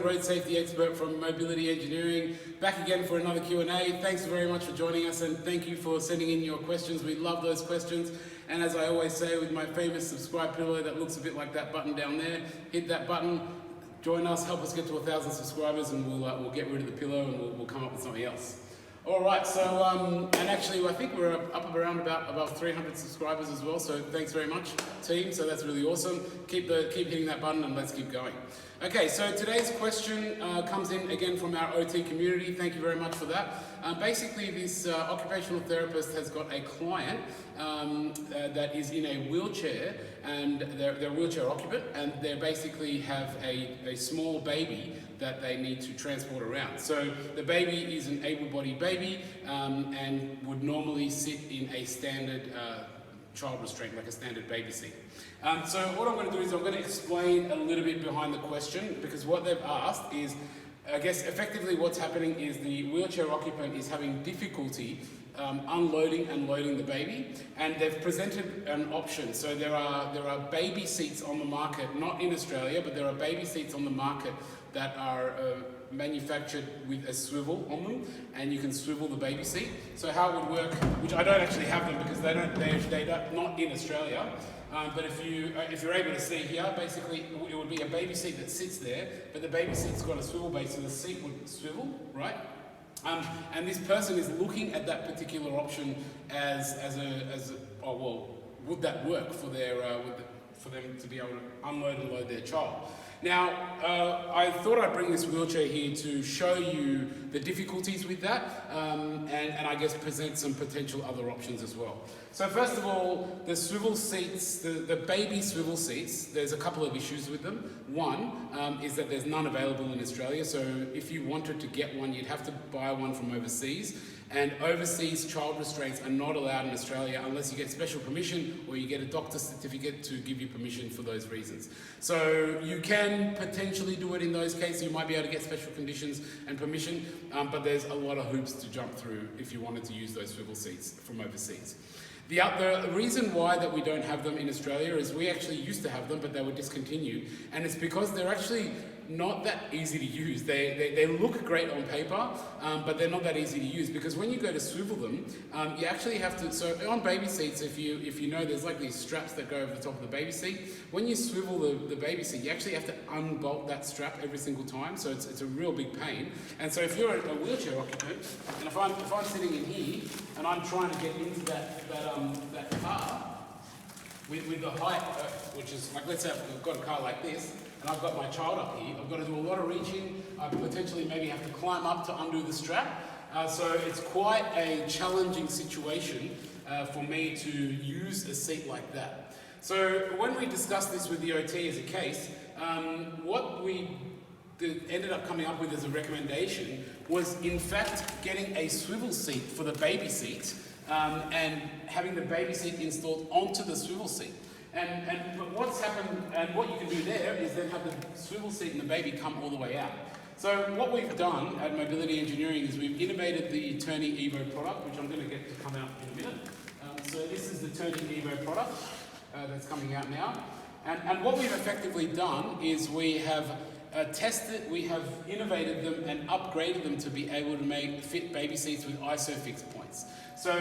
road safety expert from Mobility Engineering, back again for another Q&A. Thanks very much for joining us, and thank you for sending in your questions. We love those questions. And as I always say with my famous subscribe pillow that looks a bit like that button down there, hit that button, join us, help us get to 1,000 subscribers, and we'll get rid of the pillow and we'll come up with something else. All right, so, and actually I think we're up around about 300 subscribers as well, so thanks very much, team, so that's really awesome. Keep hitting that button and let's keep going. Okay, so today's question comes in again from our OT community. Thank you very much for that. Basically, this occupational therapist has got a client that is in a wheelchair, and they're a wheelchair occupant, and they basically have a small baby that they need to transport around. So the baby is an able-bodied baby and would normally sit in a standard child restraint, like a standard baby seat. So what I'm going to do is I'm going to explain a little bit behind the question, because what they've asked is, I guess effectively what's happening is the wheelchair occupant is having difficulty unloading and loading the baby, and they've presented an option. So there are baby seats on the market, not in Australia, but there are baby seats on the market that are manufactured with a swivel on them, and you can swivel the baby seat. So how it would work, which I don't actually have them because they're not in Australia, but if you're able to see here, basically it would be a baby seat that sits there, but the baby seat's got a swivel base, so the seat would swivel, right? And this person is looking at that particular option would that work for for them to be able to unload and load their child? Now, I thought I'd bring this wheelchair here to show you the difficulties with that, and I guess present some potential other options as well. So first of all, the swivel seats, the baby swivel seats, there's a couple of issues with them. One is that there's none available in Australia, so if you wanted to get one, you'd have to buy one from overseas. And overseas child restraints are not allowed in Australia unless you get special permission or you get a doctor's certificate to give you permission for those reasons. So you can potentially do it in those cases. You might be able to get special conditions and permission, but there's a lot of hoops to jump through if you wanted to use those swivel seats from overseas. The reason why that we don't have them in Australia is we actually used to have them, but they were discontinued, and it's because they're actually not that easy to use. They look great on paper, but they're not that easy to use, because when you go to swivel them, you actually have to, so on baby seats, if you know, there's like these straps that go over the top of the baby seat. When you swivel the baby seat, you actually have to unbolt that strap every single time, so it's a real big pain. And so if you're a wheelchair occupant, and if I'm sitting in here, and I'm trying to get into that car, with the height, which is like, let's say I've got a car like this, and I've got my child up here, I've got to do a lot of reaching, I potentially maybe have to climb up to undo the strap, so it's quite a challenging situation for me to use a seat like that. So when we discussed this with the OT as a case, what we ended up coming up with as a recommendation was in fact getting a swivel seat for the baby seat, and having the baby seat installed onto the swivel seat. But what's happened, and what you can do there is then have the swivel seat and the baby come all the way out. So what we've done at Mobility Engineering is we've innovated the Turny Evo product, which I'm going to get to come out in a minute. So this is the Turny Evo product that's coming out now. And what we've effectively done is we have we have innovated them and upgraded them to be able to fit baby seats with ISOFIX points. So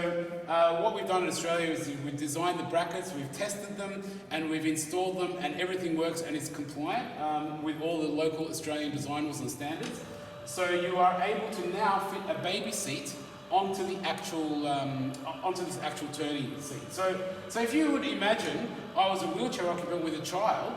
what we've done in Australia is we've designed the brackets, we've tested them, and we've installed them, and everything works and is compliant with all the local Australian design rules and standards. So you are able to now fit a baby seat onto the actual onto this actual turning seat. So if you would imagine I was a wheelchair occupant with a child,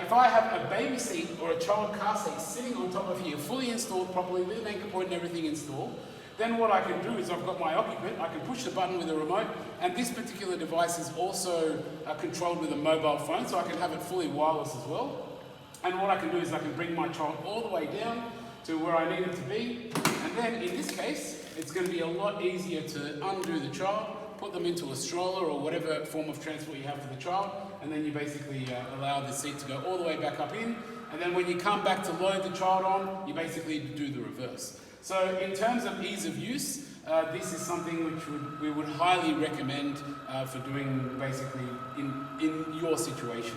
if I have a baby seat or a child car seat sitting on top of here, fully installed properly, with an anchor point and everything installed, then what I can do is I've got my occupant, I can push the button with a remote, and this particular device is also controlled with a mobile phone, so I can have it fully wireless as well. And what I can do is I can bring my child all the way down to where I need it to be, and then in this case, it's going to be a lot easier to undo the child, put them into a stroller or whatever form of transport you have for the child, and then you basically allow the seat to go all the way back up in, and then when you come back to load the child on, you basically do the reverse. So in terms of ease of use, this is something which we would highly recommend for doing basically in your situation.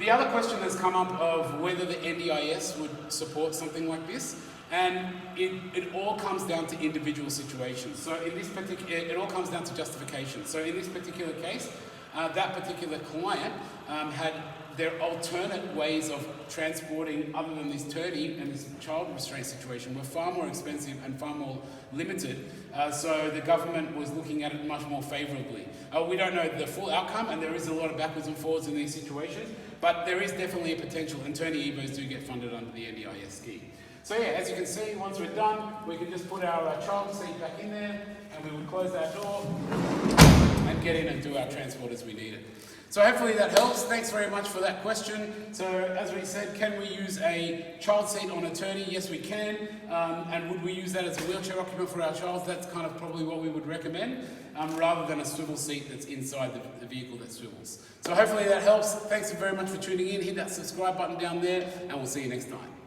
The other question has come up of whether the NDIS would support something like this, and it all comes down to individual situations. So in this particular, it all comes down to justification. So in this particular case, that particular client had their alternate ways of transporting other than this Turny and this child restraint situation were far more expensive and far more limited. So the government was looking at it much more favourably. We don't know the full outcome, and there is a lot of backwards and forwards in these situations, but there is definitely a potential, and Turny EVOs do get funded under the NDIS scheme. So yeah, as you can see, once we're done, we can just put our child seat back in there, and we would close that door and get in and do our transport as we need it. So hopefully that helps. Thanks very much for that question. So as we said, can we use a child seat on a Turny? Yes, we can. And would we use that as a wheelchair occupant for our child? That's kind of probably what we would recommend, rather than a swivel seat that's inside the vehicle that swivels. So hopefully that helps. Thanks very much for tuning in. Hit that subscribe button down there, and we'll see you next time.